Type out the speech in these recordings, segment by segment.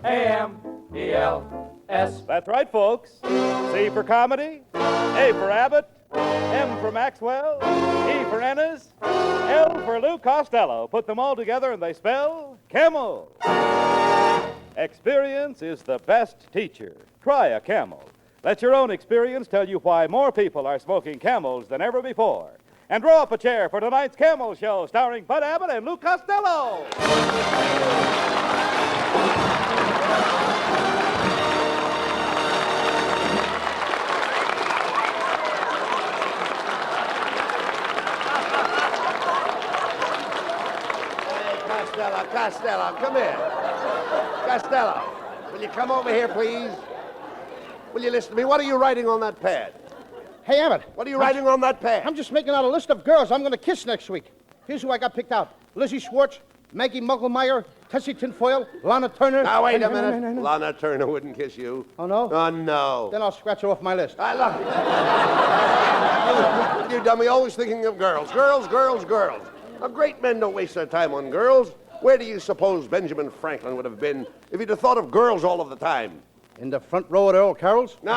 A-M-E-L-S. That's right, folks. C for comedy, A for Abbott, M for Maxwell, E for Ennis, L for Lou Costello. Put them all together and they spell Camel. Experience is the best teacher. Try a Camel. Let your own experience tell you why more people are smoking Camels than ever before. And draw up a chair for tonight's Camel Show starring Bud Abbott and Lou Costello. Costello, come here. Costello, will you come over here, please? Will you listen to me? What are you writing on that pad? Hey, Abbott. What are you writing on that pad? I'm just making out a list of girls I'm going to kiss next week. Here's who I got picked out. Lizzie Schwartz, Maggie Mugglemeyer, Tessie Tinfoil, Lana Turner. Now, wait a minute. Lana Turner wouldn't kiss you. Oh, no? Oh, no. Then I'll scratch her off my list. I love it. You dummy, always thinking of girls. Girls. Now, great men don't waste their time on girls. Where do you suppose Benjamin Franklin would have been if he'd have thought of girls all of the time? In the front row at Earl Carroll's? No.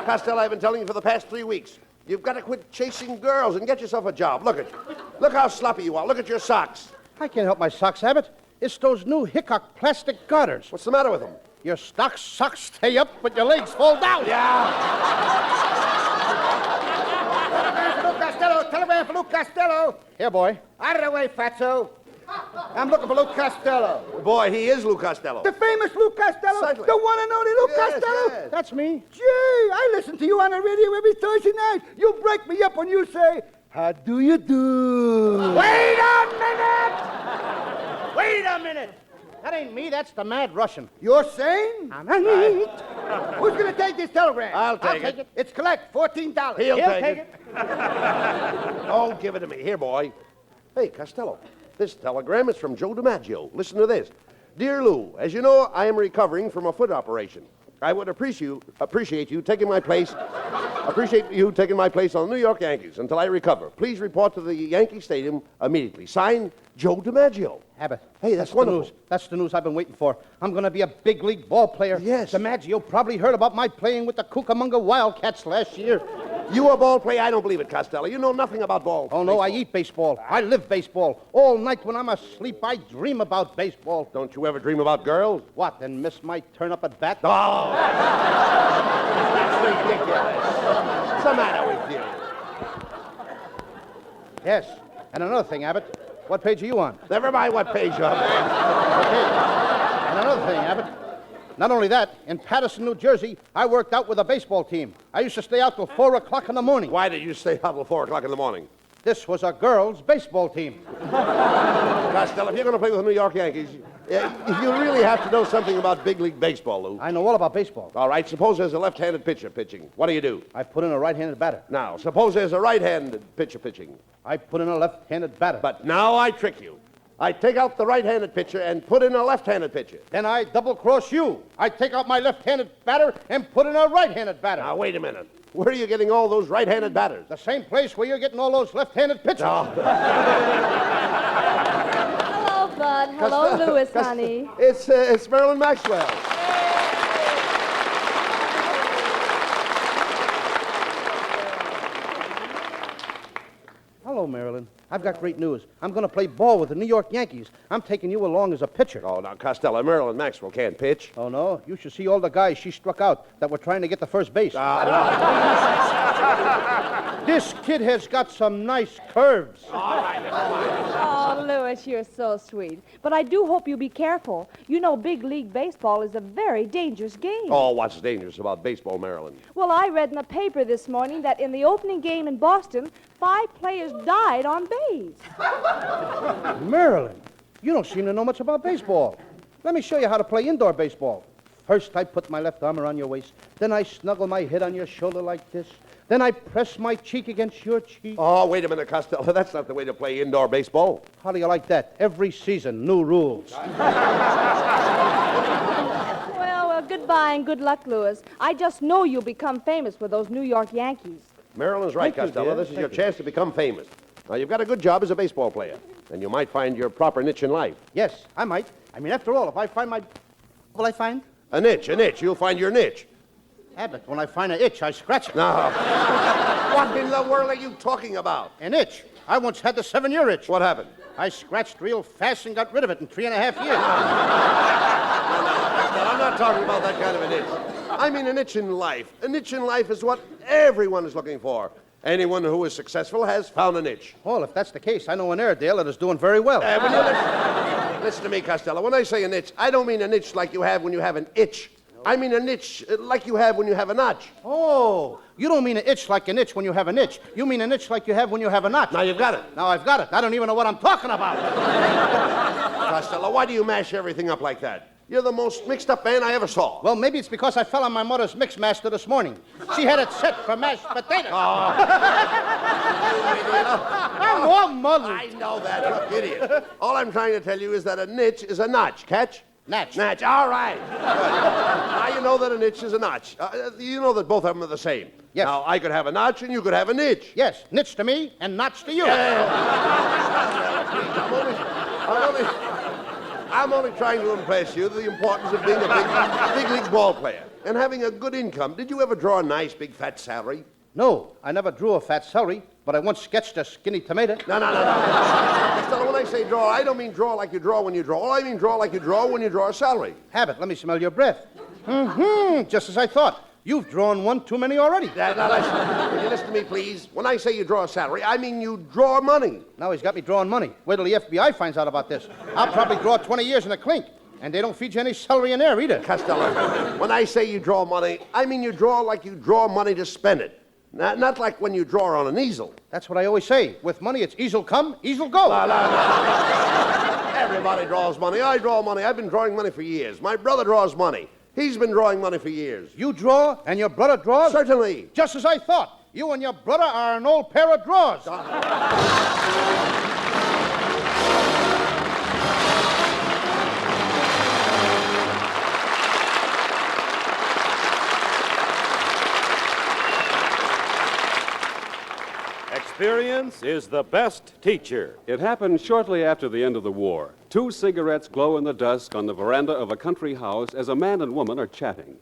Costello, I've been telling you for the past 3 weeks. You've got to quit chasing girls and get yourself a job. Look how sloppy you are. Look at your socks. I can't help my socks, Abbott. It's those new Hickok plastic garters. What's the matter with them? Your socks stay up, but your legs fall down. Telegram for Lou Costello. Here, boy. Out of the way, fatso. I'm looking for Lou Costello. Boy, he is Lou Costello. The famous Lou Costello? Certainly. The one and only Lou Costello? Yes. That's me. Gee, I listen to you on the radio every Thursday night. You break me up when you say, how do you do? Wait a minute. That ain't me. That's the Mad Russian. You're sane? Who's going to take this telegram? I'll take it. It's collect, $14. He'll take it. Oh, give it to me. Here, boy. Hey, Costello, this telegram is from Joe DiMaggio. Listen to this. Dear Lou, as you know, I am recovering from a foot operation. I would appreciate you taking my place on the New York Yankees until I recover. Please report to the Yankee Stadium immediately. Signed, Joe DiMaggio. Abbott. Hey, that's wonderful. The news. That's the news I've been waiting for. I'm going to be a big league ball player. Yes. DiMaggio probably heard about my playing with the Cucamonga Wildcats last year. You a ball player? I don't believe it, Costello. You know nothing about ball. Oh, no, I eat baseball. I live baseball. All night when I'm asleep, I dream about baseball. Don't you ever dream about girls? What, then miss my turn up at bat? Oh! That's ridiculous. What's the matter with you? Yes. And another thing, Abbott. What page are you on? Never mind what page you're on. Okay. And another thing, Abbott. Not only that, in Paterson, New Jersey, I worked out with a baseball team. I used to stay out till 4 o'clock in the morning. Why did you stay out till 4 o'clock in the morning? This was a girls' baseball team. Costello, if you're going to play with the New York Yankees, you really have to know something about big league baseball, Lou. I know all about baseball. All right, suppose there's a left-handed pitcher pitching. What do? I put in a right-handed batter. Now, suppose there's a right-handed pitcher pitching. I put in a left-handed batter. But now I trick you. I take out the right-handed pitcher and put in a left-handed pitcher. Then I double-cross you. I take out my left-handed batter and put in a right-handed batter. Now, wait a minute. Where are you getting all those right-handed batters? The same place where you're getting all those left-handed pitchers. Oh. Hello, Bud. Hello, Louis, honey. It's Marilyn Maxwell. Hello, Marilyn. I've got great news. I'm going to play ball with the New York Yankees. I'm taking you along as a pitcher. Oh, now, Costello, Marilyn Maxwell can't pitch. Oh, no? You should see all the guys she struck out that were trying to get to first base. This kid has got some nice curves. Oh, Louis, you're so sweet. But I do hope you be careful. You know big league baseball is a very dangerous game. Oh, what's dangerous about baseball, Marilyn? Well, I read in the paper this morning that in the opening game in Boston, 5 players died on base. Marilyn, you don't seem to know much about baseball. Let me show you how to play indoor baseball. First, I put my left arm around your waist. Then I snuggle my head on your shoulder like this. Then I press my cheek against your cheek. Oh, wait a minute, Costello. That's not the way to play indoor baseball. How do you like that? Every season, new rules. Well, goodbye and good luck, Louis. I just know you'll become famous with those New York Yankees. Marilyn's right, Thank you, Costello. dear. This is Thank your you. chance to become famous. Now, you've got a good job as a baseball player. And you might find your proper niche in life. Yes, I might. I mean, after all, if I find my... What will I find? A niche. You'll find your niche. Abbott, when I find an itch, I scratch it. No. What in the world are you talking about? An itch. I once had the 7-year itch. What happened? I scratched real fast and got rid of it in 3.5 years. No, I'm not talking about that kind of an itch. I mean an itch in life. A niche in life is what everyone is looking for. Anyone who is successful has found a niche. Well, if that's the case, I know an Airedale that is doing very well. Will you listen to me, Costello. When I say a niche, I don't mean a niche like you have when you have an itch. I mean a niche like you have when you have a notch. Oh, you don't mean an itch like an itch when you have an itch. You mean an itch like you have when you have a notch. Now you've got it. Now I've got it. I don't even know what I'm talking about. Costello, why do you mash everything up like that? You're the most mixed-up man I ever saw. Well, maybe it's because I fell on my mother's mix master this morning. She had it set for mashed potatoes. Oh. I'm all muddled. I know that. Look, idiot. All I'm trying to tell you is that a niche is a notch. Catch? Natch. Natch. All right. Good. Now you know that a niche is a notch. You know that both of them are the same. Yes. Now, I could have a notch and you could have a niche. Yes, niche to me and notch to you. I'm only trying to impress you the importance of being a big league ball player and having a good income. Did you ever draw a nice big fat salary? No, I never drew a fat celery, but I once sketched a skinny tomato. No. Costello, when I say draw, I don't mean draw like you draw when you draw. I mean draw like you draw when you draw a salary. Abbott, let me smell your breath. Just as I thought. You've drawn one too many already. Now, will you listen to me, please? When I say you draw a salary, I mean you draw money. Now he's got me drawing money. Wait till the FBI finds out about this. I'll probably draw 20 years in a clink. And they don't feed you any celery in there either. Costello, when I say you draw money, I mean you draw like you draw money to spend it. Not like when you draw on an easel. That's what I always say. With money, it's easel come, easel go. No. Everybody draws money. I draw money. I've been drawing money for years. My brother draws money. He's been drawing money for years. You draw and your brother draws? Certainly. Just as I thought. You and your brother are an old pair of drawers. Experience is the best teacher. It happened shortly after the end of the war. 2 cigarettes glow in the dusk on the veranda of a country house as a man and woman are chatting.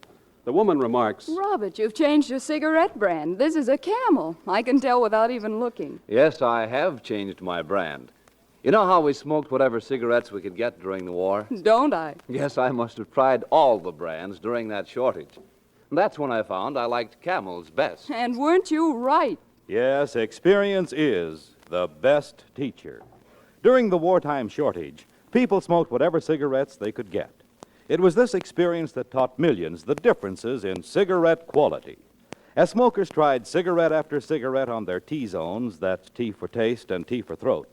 The woman remarks, Robert, you've changed your cigarette brand. This is a Camel. I can tell without even looking. Yes, I have changed my brand. You know how we smoked whatever cigarettes we could get during the war? Don't I? Yes, I must have tried all the brands during that shortage. That's when I found I liked Camel's best. And weren't you right? Yes, experience is the best teacher. During the wartime shortage, people smoked whatever cigarettes they could get. It was this experience that taught millions the differences in cigarette quality. As smokers tried cigarette after cigarette on their T-zones, that's T for taste and T for throat,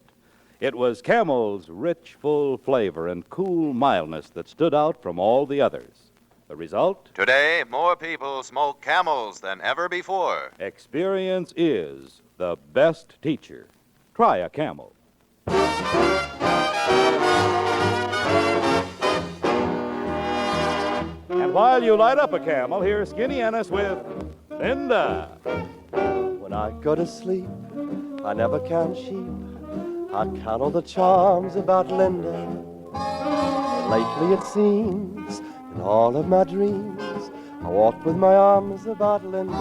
it was Camel's rich, full flavor and cool mildness that stood out from all the others. The result? Today, more people smoke Camels than ever before. Experience is the best teacher. Try a Camel. And while you light up a Camel, here's Skinny Ennis with Linda. When I go to sleep, I never count sheep. I count all the charms about Linda. Lately it seems, in all of my dreams, I walk with my arms about Linda.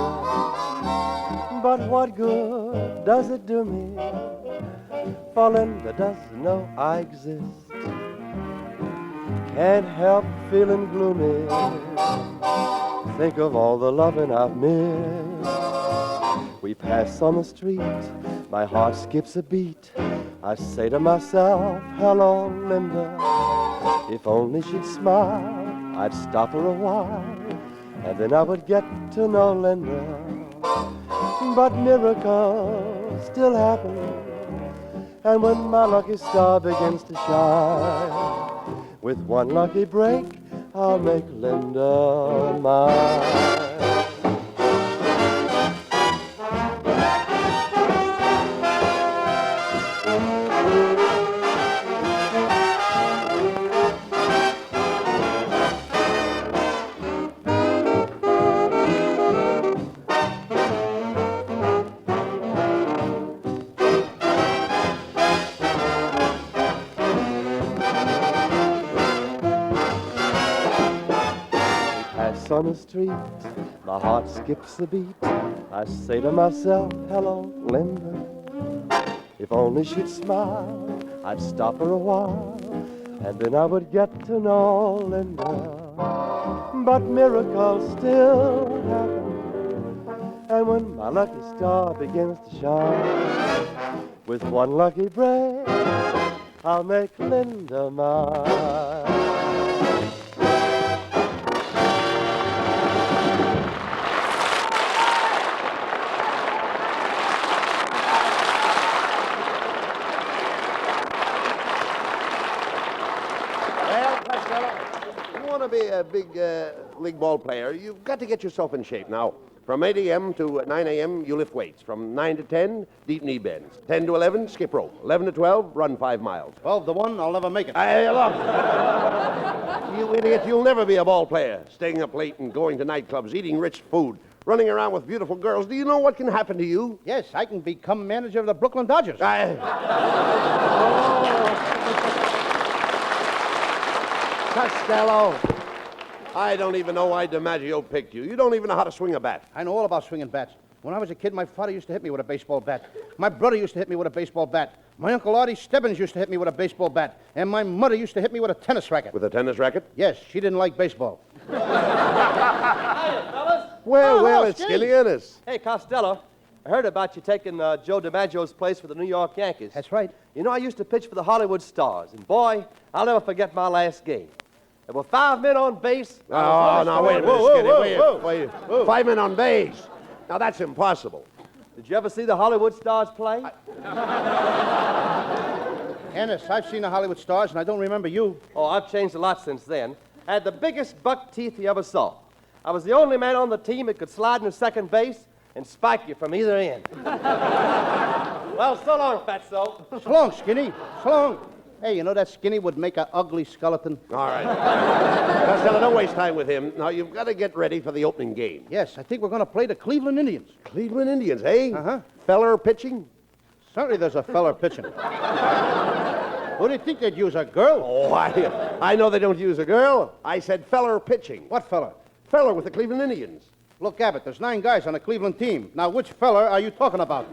But what good does it do me? For Linda doesn't know I exist. Can't help feeling gloomy. Think of all the loving I've missed. We pass on the street, my heart skips a beat. I say to myself, hello, Linda. If only she'd smile, I'd stop her a while, and then I would get to know Linda. But miracles still happen, and when my lucky star begins to shine, with one lucky break, I'll make Linda mine. pass on the street, my heart skips a beat. I say to myself, hello, Linda. If only she'd smile, I'd stop her a while, and then I would get to know Linda. But miracles still happen, and when my lucky star begins to shine, with one lucky break, I'll make Linda mine. To be a big league ball player, you've got to get yourself in shape. Now, from 8 a.m. to 9 a.m., you lift weights. From 9 to 10, deep knee bends. 10 to 11, skip rope. 11 to 12, run 5 miles. 12 to 1, I'll never make it. Hey, look. You idiot, you'll never be a ball player. Staying up late and going to nightclubs, eating rich food, running around with beautiful girls. Do you know what can happen to you? Yes, I can become manager of the Brooklyn Dodgers. Costello, I don't even know why DiMaggio picked you. You don't even know how to swing a bat. I know all about swinging bats. When I was a kid, my father used to hit me with a baseball bat. My brother used to hit me with a baseball bat. My Uncle Artie Stebbins used to hit me with a baseball bat. And my mother used to hit me with a tennis racket. With a tennis racket? Yes, she didn't like baseball. Hiya, fellas. Well, it's Skinny Ennis. Hey, Costello, I heard about you taking Joe DiMaggio's place for the New York Yankees. That's right. You know, I used to pitch for the Hollywood Stars, and boy, I'll never forget my last game. There were 5 men on base. Oh, no, wait a minute, Skinny. Wait. 5 men on base. Now, that's impossible. Did you ever see the Hollywood Stars play? Ennis, I've seen the Hollywood Stars, and I don't remember you. Oh, I've changed a lot since then. I had the biggest buck teeth you ever saw. I was the only man on the team that could slide into second base and spike you from either end. Well, so long, Fatso. So long, Skinny. So long. Hey, you know that Skinny would make an ugly skeleton? All right. Costello, don't waste time with him. Now, you've got to get ready for the opening game. Yes, I think we're going to play the Cleveland Indians. Cleveland Indians, eh? Uh-huh. Feller pitching? Certainly there's a feller pitching. Who do you think they'd use, a girl? Oh, I know they don't use a girl. I said feller pitching. What feller? Feller with the Cleveland Indians. Look, Abbott, there's 9 guys on the Cleveland team. Now, which feller are you talking about?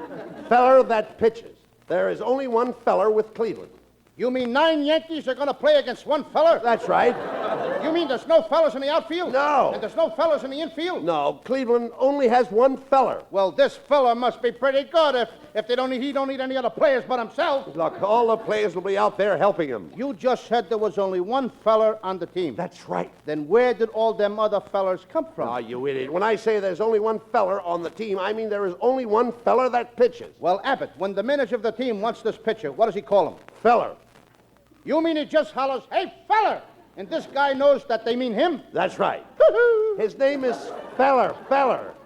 Feller that pitches. There is only one feller with Cleveland. You mean 9 Yankees are going to play against one feller? That's right. You mean there's no fellers in the outfield? No. And there's no fellers in the infield? No, Cleveland only has one feller. Well, this feller must be pretty good if he don't need any other players but himself. Look, all the players will be out there helping him. You just said there was only one feller on the team. That's right. Then where did all them other fellers come from? Ah, you idiot. When I say there's only one feller on the team, I mean there is only one feller that pitches. Well, Abbott, when the manager of the team wants this pitcher, what does he call him? Feller. You mean he just hollers, "Hey, feller!" And this guy knows that they mean him? That's right. His name is Feller,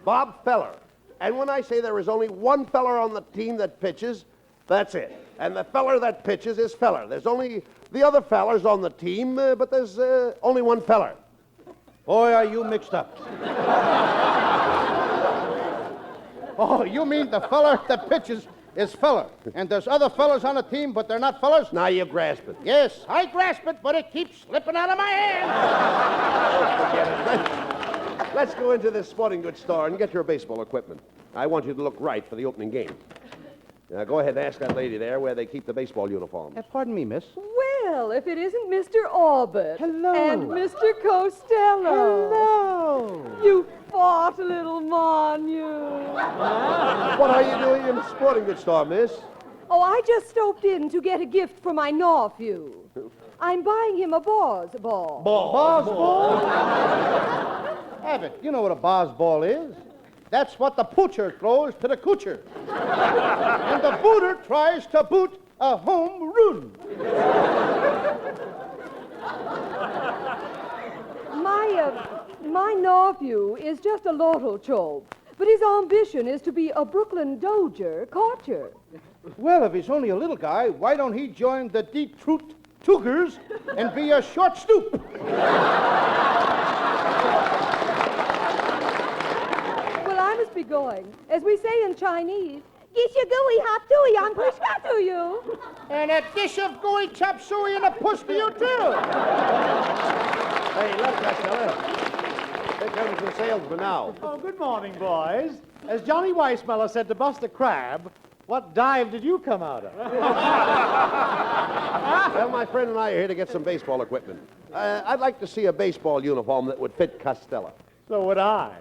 Bob Feller. And when I say there is only one feller on the team that pitches, that's it. And the feller that pitches is Feller. There's only the other fellers on the team, but there's only one feller. Boy, are you mixed up. Oh, you mean the feller that pitches is feller, and there's other fellers on the team, but they're not fellers? Now you grasp it. Yes, I grasp it, but it keeps slipping out of my hand. Forget it. Let's go into this sporting goods store and get your baseball equipment. I want you to look right for the opening game. Now, go ahead and ask that lady there where they keep the baseball uniforms. Pardon me, miss. Well, if it isn't Mr. Abbott. Hello. And Mr. Costello. Hello. You fought, little mon, you. What are you doing in the sporting goods store, miss? Oh, I just stopped in to get a gift for my nephew. I'm buying him a Boz ball. Boz ball? Abbott, you know what a Boz ball is. That's what the poocher throws to the coocher. And the booter tries to boot a home run. My nephew is just a little chop, but his ambition is to be a Brooklyn Dodger catcher. Well, if he's only a little guy, why don't he join the Detroit Tigers and be a short stoop? Well, I must be going. As we say in Chinese, "Gish you gooey hop dooey on push to you." And a dish of gooey chop suey and a push to you, too. Hey, look, Costello. amateur salesman now. Oh, good morning, boys. As Johnny Weissmuller said to Buster Crabbe, what dive did you come out of? Well, my friend and I are here to get some baseball equipment. I'd like to see a baseball uniform that would fit Costello. So would I.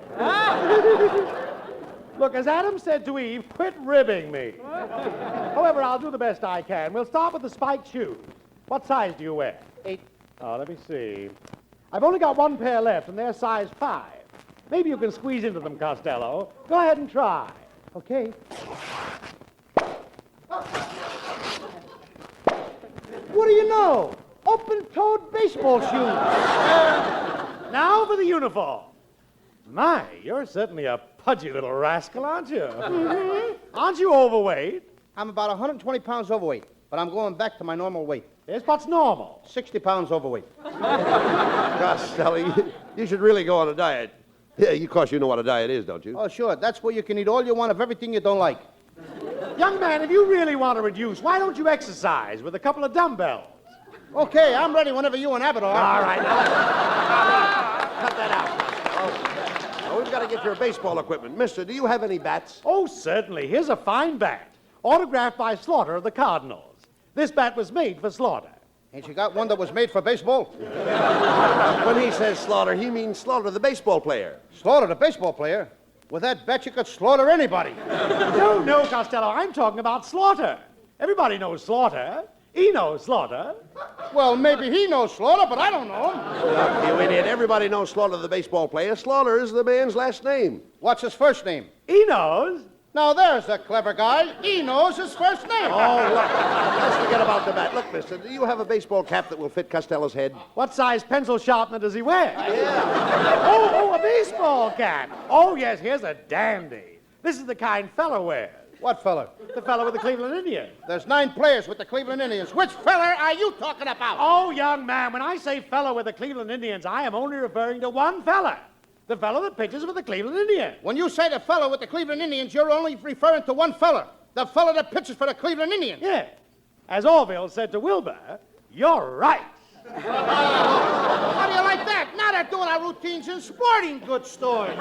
Look, as Adam said to Eve, quit ribbing me. However, I'll do the best I can. We'll start with the spiked shoes. What size do you wear? 8. Oh, let me see. I've only got one pair left, and they're size 5. Maybe you can squeeze into them, Costello. Go ahead and try. Okay. What do you know? Open-toed baseball shoes. Now for the uniform. My, you're certainly a pudgy little rascal, aren't you? Mm-hmm. Aren't you overweight? I'm about 120 pounds overweight, but I'm going back to my normal weight. Yes, what's normal? 60 pounds overweight. Costello, you should really go on a diet. Yeah, of course you know what a diet is, don't you? Oh, sure. That's where you can eat all you want of everything you don't like. Young man, if you really want to reduce, why don't you exercise with a couple of dumbbells? Okay, I'm ready whenever you and Abbott are. All right. Cut that out. Oh, we've got to get your baseball equipment. Mister, do you have any bats? Oh, certainly. Here's a fine bat, autographed by Slaughter of the Cardinals. This bat was made for Slaughter. Ain't you got one that was made for baseball? When he says Slaughter, he means Slaughter, the baseball player. Slaughter, the baseball player? With that bat, you could slaughter anybody. No, Costello, I'm talking about Slaughter. Everybody knows Slaughter. He knows Slaughter. Well, maybe he knows Slaughter, but I don't know him. Look, you idiot. Everybody knows Slaughter, the baseball player. Slaughter is the man's last name. What's his first name? He knows. Now, there's a clever guy. He knows his first name. Oh, look. Let's forget about the bat. Look, mister, do you have a baseball cap that will fit Costello's head? What size pencil sharpener does he wear? Yeah. Oh, a baseball cap. Oh, yes, here's a dandy. This is the kind fella wears. What fella? The fella with the Cleveland Indians. There's 9 players with the Cleveland Indians. Which fella are you talking about? Oh, young man, when I say fella with the Cleveland Indians, I am only referring to one fella. The fellow that pitches for the Cleveland Indians. When you say the fellow with the Cleveland Indians, you're only referring to one fella. The fellow that pitches for the Cleveland Indians. Yeah. As Orville said to Wilbur, you're right. How do you like that? Now they're doing our routines in sporting goods stores.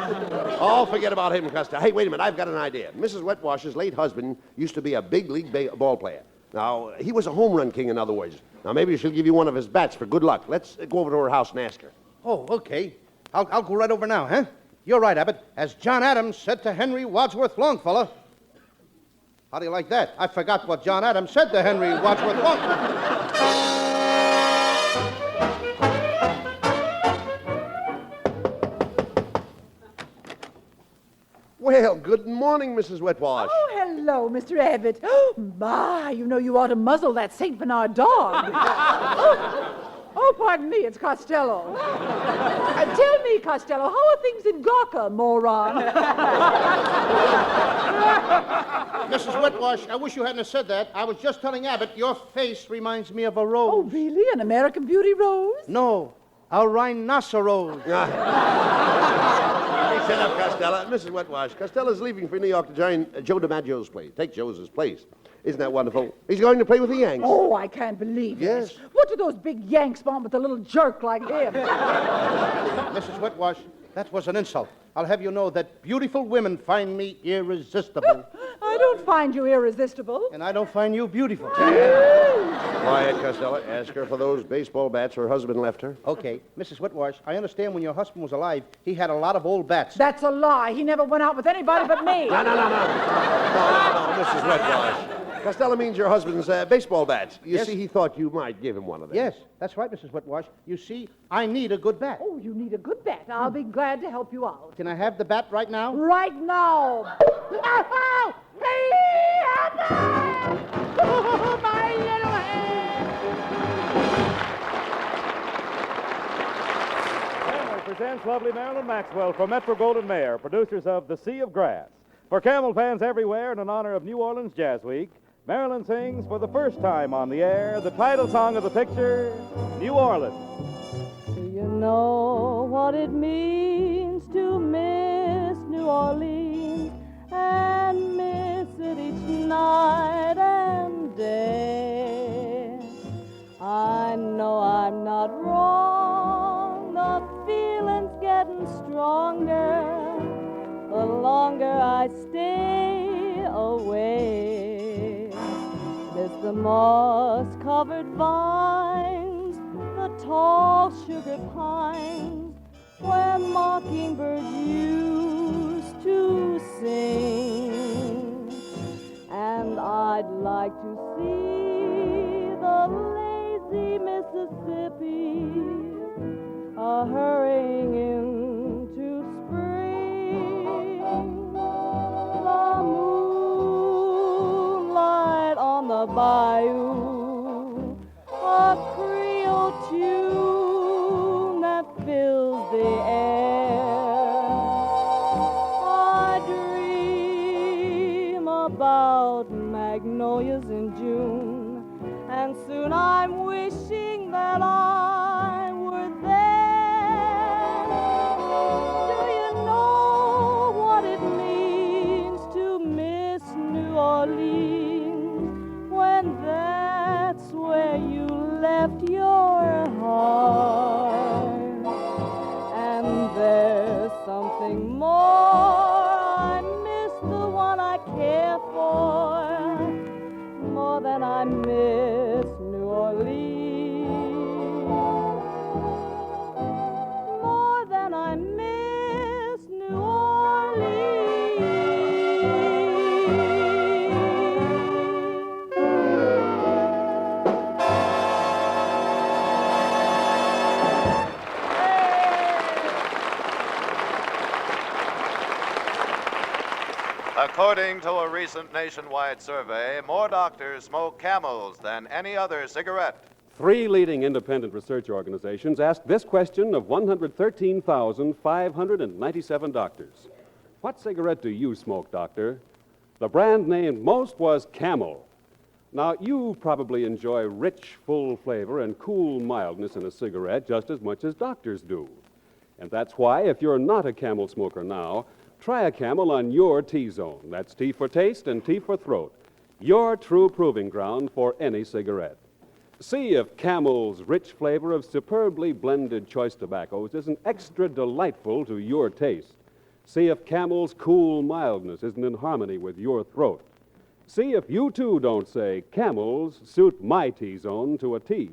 Oh, forget about him, Costello. Hey, wait a minute. I've got an idea. Mrs. Wetwash's late husband used to be a big league ball player. Now, he was a home run king, in other words. Now, maybe she'll give you one of his bats for good luck. Let's go over to her house and ask her. Oh, okay. I'll go right over now, huh? You're right, Abbott. As John Adams said to Henry Wadsworth Longfellow. How do you like that? I forgot what John Adams said to Henry Wadsworth Longfellow. Well, good morning, Mrs. Wetwash. Oh, hello, Mr. Abbott. Oh, my, you know you ought to muzzle that St. Bernard dog. Oh, pardon me, it's Costello. Tell me, Costello, how are things in Gawker, moron? Mrs. Wetwash, I wish you hadn't have said that. I was just telling Abbott your face reminds me of a rose. Oh, really? An American Beauty rose? No, a rhinoceros. Shut up, Costello. Mrs. Wetwash, Costello's leaving for New York to join Joe DiMaggio's place. Take Joe's place. Isn't that wonderful? He's going to play with the Yanks. Oh, I can't believe Yes. it. What do those big Yanks want with a little jerk like him? Mrs. Wetwash, that was an insult. I'll have you know that beautiful women find me irresistible. I don't find you irresistible. And I don't find you beautiful. Quiet, Costello. Ask her for those baseball bats her husband left her. Okay, Mrs. Wetwash, I understand when your husband was alive, he had a lot of old bats. That's a lie. He never went out with anybody but me. No, Mrs. Wetwash. Costello means your husband's baseball bats. You Yes. see, he thought you might give him one of them. Yes, that's right, Mrs. Wetwash. You see, I need a good bat. Oh, you need a good bat. I'll be glad to help you out. Can I have the bat right now? Right now. Oh, hey, Abbott! Oh, my little head! Family presents lovely Marilyn Maxwell from Metro-Goldwyn-Mayer, producers of The Sea of Grass. For Camel fans everywhere and in honor of New Orleans Jazz Week, Marilyn sings for the first time on the air the title song of the picture, New Orleans. Do you know what it means to miss New Orleans and miss it each night and day? I know I'm not wrong, the feeling's getting strong. stronger the longer I stay away. Miss the moss-covered vines, the tall sugar pines, where mockingbirds used to sing. And I'd like to see the lazy Mississippi hurrying into spring. The moonlight on the bayou, a Creole tune that fills the air. I dream about magnolias in June, and soon I'm wishing that I were there. Do you know what it means to miss New Orleans when that's where you left your heart? And there's something more. I miss the one I care for more than I miss New Orleans. More than I miss New According to a recent nationwide survey, more doctors smoke Camels than any other cigarette. 3 leading independent research organizations asked this question of 113,597 doctors. What cigarette do you smoke, doctor? The brand named most was Camel. Now, you probably enjoy rich, full flavor and cool mildness in a cigarette just as much as doctors do. And that's why, if you're not a Camel smoker now, try a Camel on your T-zone. That's T for taste and T for throat. Your true proving ground for any cigarette. See if Camel's rich flavor of superbly blended choice tobaccos isn't extra delightful to your taste. See if Camel's cool mildness isn't in harmony with your throat. See if you, too, don't say, Camels suit my T-zone to a T.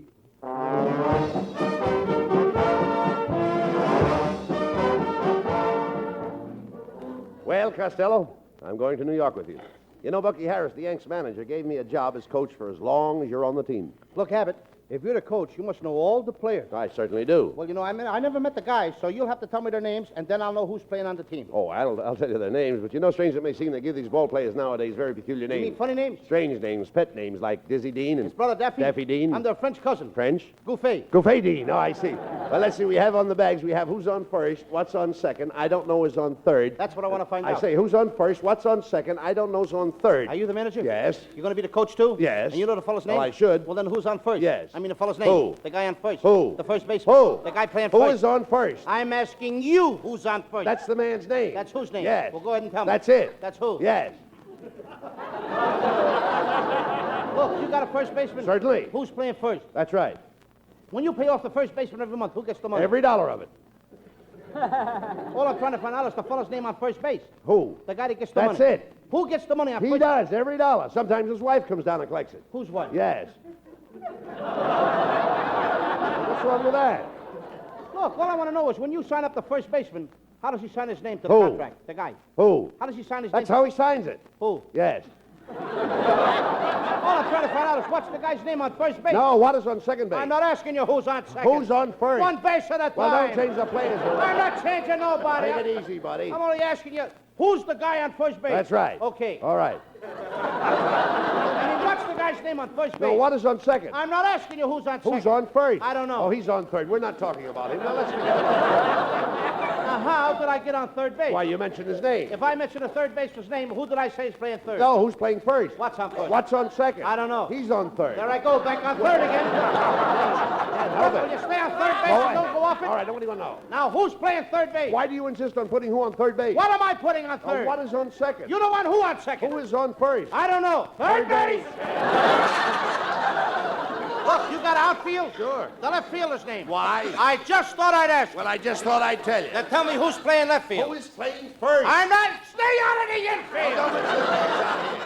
Well, Costello, I'm going to New York with you. You know, Bucky Harris, the Yanks manager, gave me a job as coach for as long as you're on the team. Look, Abbott, if you're the coach, you must know all the players. I certainly do. Well, you know, I never met the guys, so you'll have to tell me their names, and then I'll know who's playing on the team. Oh, I'll tell you their names, but you know, strange it may seem, they give these ball players nowadays very peculiar names. You mean funny names? Strange names, pet names, like Dizzy Dean and... His brother Daffy? Daffy Dean. I'm their French cousin. French? Gouffet. Gouffet Dean, oh, I see. Well, let's see, we have on the bags, we have who's on first, what's on second, I don't know who's on third. That's what I want to find out. I say, who's on first, what's on second, I don't know who's on third. Are you the manager? Yes. You're going to be the coach, too? Yes. And you know the fellow's name? Well, I should. Well, then who's on first? Yes. I mean the fellow's name. Who? The guy on first. Who? The first baseman. Who? The guy playing Who first. is on first? I'm asking you who's on first. That's the man's name. That's whose name? Yes. Well, go ahead and tell me. That's it. That's who? Yes. Look, you got a first baseman? Certainly. Who's playing first? That's right. When you pay off the first baseman every month, who gets the money? Every dollar of it. All I'm trying to find out is the fellow's name on first base. Who? The guy that gets the money. That's it. Who gets the money on He first does, every dollar. Sometimes his wife comes down and collects it. Whose wife? Yes. What's wrong with that? Look, all I want to know is when you sign up the first baseman, how does he sign his name to the Who? contract? The guy. Who? How does he sign his That's name? how he signs it. Who? Yes. All I'm trying to find out is what's the guy's name on first base? No, what is on second base? I'm not asking you who's on second. Who's on first? One base at a time. Well, don't change the players. I'm not changing nobody. Take it easy, buddy. I'm only asking you, who's the guy on first base? That's right. Okay. All right. I mean, what's the guy's name on first base? No, what is on second? I'm not asking you who's on second. Who's on first? I don't know. Oh, he's on third. We're not talking about him. Now, let's forget about Now, how did I get on third base? that. Why, you mentioned his name. If I mention a third baseman's name, who did I say is playing third? No, who's playing first? What's on first? What's on second? I don't know. He's on third. There I go, back on third again. help Will it. you stay on third base and don't go off it? All right, nobody will know. Now, who's playing third base? Why do you insist on putting who on third base? What am I putting on third? What is on second? You don't want who on second? Who is on first? I don't know. Third base! Look, you about outfield? Sure. The left fielder's name. Why? I just thought I'd ask. Well, I just thought I'd tell you. Then tell me who's playing left field. Who is playing first? I'm not. Stay out of the infield.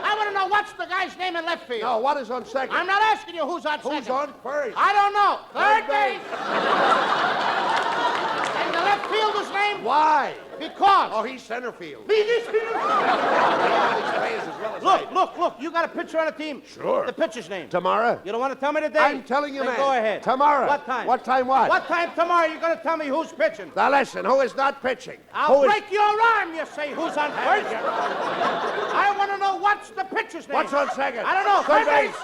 I want to know what's the guy's name in left field. No, what is on second? I'm not asking you who's on second. Who's on first? I don't know. Third base. And the left fielder's name? Why? Because. Oh, he's center field. Look, you got a pitcher on the team. Sure. The pitcher's name. Tomorrow? You don't want to tell me today? I'm telling you, Then man. go ahead. Tomorrow. What time? What time what? What time tomorrow you're going to tell me who's pitching? Now listen, who is not pitching? I'll Who is- break your arm, you say. Who's on first? I want to know what's the pitcher's name. What's on second? I don't know. Third base.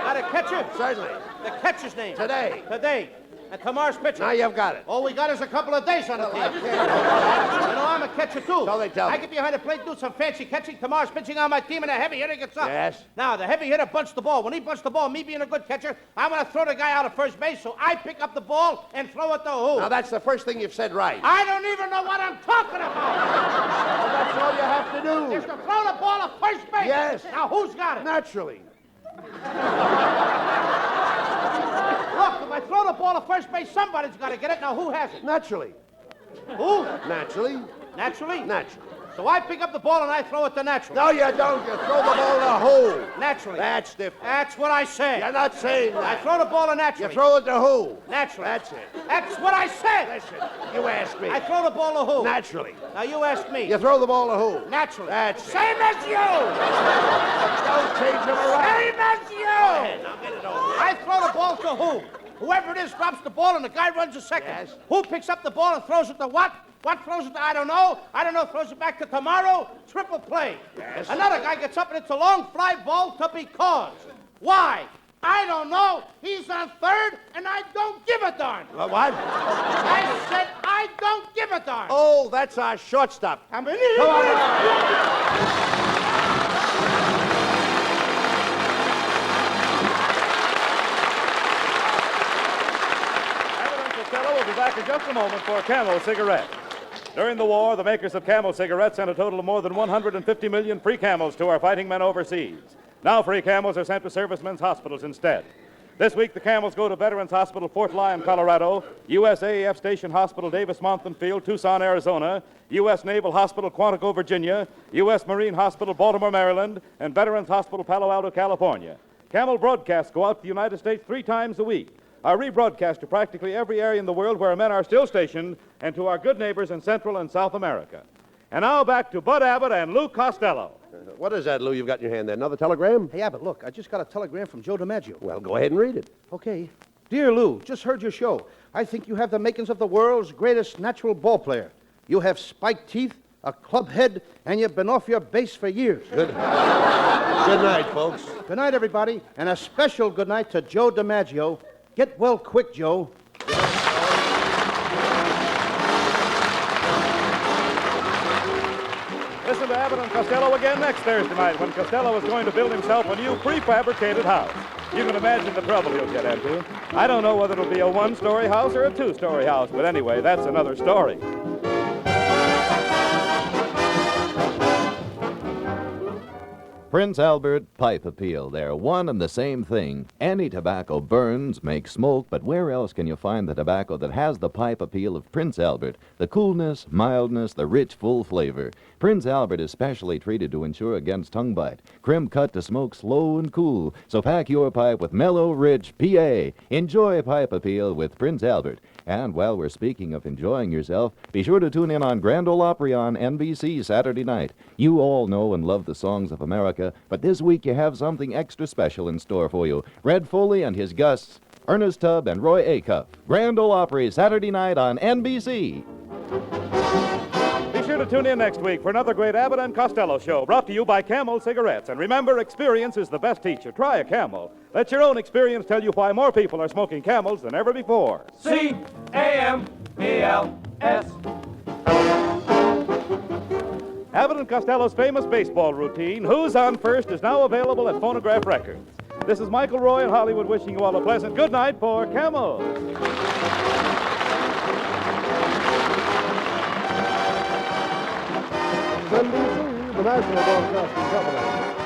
Got a catcher? Certainly. The catcher's name. Today. And tomorrow's pitcher. Now you've got it. All we got is a couple of days on the team. You know, I'm a catcher, too. So they tell me. I get behind the plate, do some fancy catching. Tomorrow's pitching on my team, and a heavy hitter gets up. Yes. Now, the heavy hitter bunts the ball. When he bunts the ball, me being a good catcher, I want to throw the guy out of first base, so I pick up the ball and throw it to who? Now that's the first thing you've said right. I don't even know what I'm talking about. Well, that's all you have to do. Is to throw the ball to first base. Yes. Now, who's got it? Naturally. Look, if I throw the ball to first base, somebody's got to get it. Now, who has it? Naturally. Who? Naturally. Naturally? Naturally. So I pick up the ball and I throw it to Naturally. No, you don't. You throw the ball in the hole. Naturally. That's different. That's what I say. You're not saying that. I throw the ball to Naturally. You throw it to who? Naturally. That's it. That's what I said. Listen, you ask me. I throw the ball to who? Naturally. Now you ask me. You throw the ball to who? Naturally. That's it. Same as you. Don't change them around. Same as you. Go ahead, now get it over. I throw the ball to who? Whoever it is drops the ball and the guy runs a second. Yes. Who picks up the ball and throws it to what? What throws it to? I don't know. Throws it back to tomorrow. Triple play. Yes. Another guy gets up and it's a long fly ball to because. Why? I don't know. He's on third and I don't give a darn. What? I said I don't give a darn. Oh, that's our shortstop. I'm an Come on. Abbott and Costello will be back in just a moment for Camel cigarettes. During the war, the makers of Camel cigarettes sent a total of more than 150 million free Camels to our fighting men overseas. Now free Camels are sent to servicemen's hospitals instead. This week, the Camels go to Veterans Hospital, Fort Lyon, Colorado, USAF Station Hospital, Davis-Monthan Field, Tucson, Arizona, U.S. Naval Hospital, Quantico, Virginia, U.S. Marine Hospital, Baltimore, Maryland, and Veterans Hospital, Palo Alto, California. Camel broadcasts go out to the United States 3 times a week. Are rebroadcast to practically every area in the world where our men are still stationed and to our good neighbors in Central and South America. And now back to Bud Abbott and Lou Costello. What is that, Lou, you've got in your hand there? Another telegram? Hey, Abbott, look, I just got a telegram from Joe DiMaggio. Well, go ahead and read it. Okay. Dear Lou, just heard your show. I think you have the makings of the world's greatest natural ball player. You have spiked teeth, a club head, and you've been off your base for years. Good night, folks. Good night, everybody, and a special good night to Joe DiMaggio. Get well quick, Joe. Listen to Abbott and Costello again next Thursday night when Costello is going to build himself a new prefabricated house. You can imagine the trouble he'll get into. I don't know whether it'll be a 1-story house or a 2-story house, but anyway, that's another story. Prince Albert Pipe Appeal. They're one and the same thing. Any tobacco burns, makes smoke, but where else can you find the tobacco that has the pipe appeal of Prince Albert? The coolness, mildness, the rich, full flavor. Prince Albert is specially treated to ensure against tongue bite. Crimp cut to smoke slow and cool. So pack your pipe with mellow, rich PA. Enjoy Pipe Appeal with Prince Albert. And while we're speaking of enjoying yourself, be sure to tune in on Grand Ole Opry on NBC Saturday night. You all know and love the songs of America, but this week you have something extra special in store for you. Red Foley and his guests, Ernest Tubb and Roy Acuff. Grand Ole Opry Saturday night on NBC. Be sure to tune in next week for another great Abbott and Costello show brought to you by Camel Cigarettes. And remember, experience is the best teacher. Try a Camel. Let your own experience tell you why more people are smoking Camels than ever before. C-A-M-E-L-S. Abbott and Costello's famous baseball routine, Who's on First, is now available at Phonograph Records. This is Michael Roy in Hollywood wishing you all a pleasant good night for Camel. NBC, the National Broadcasting Company.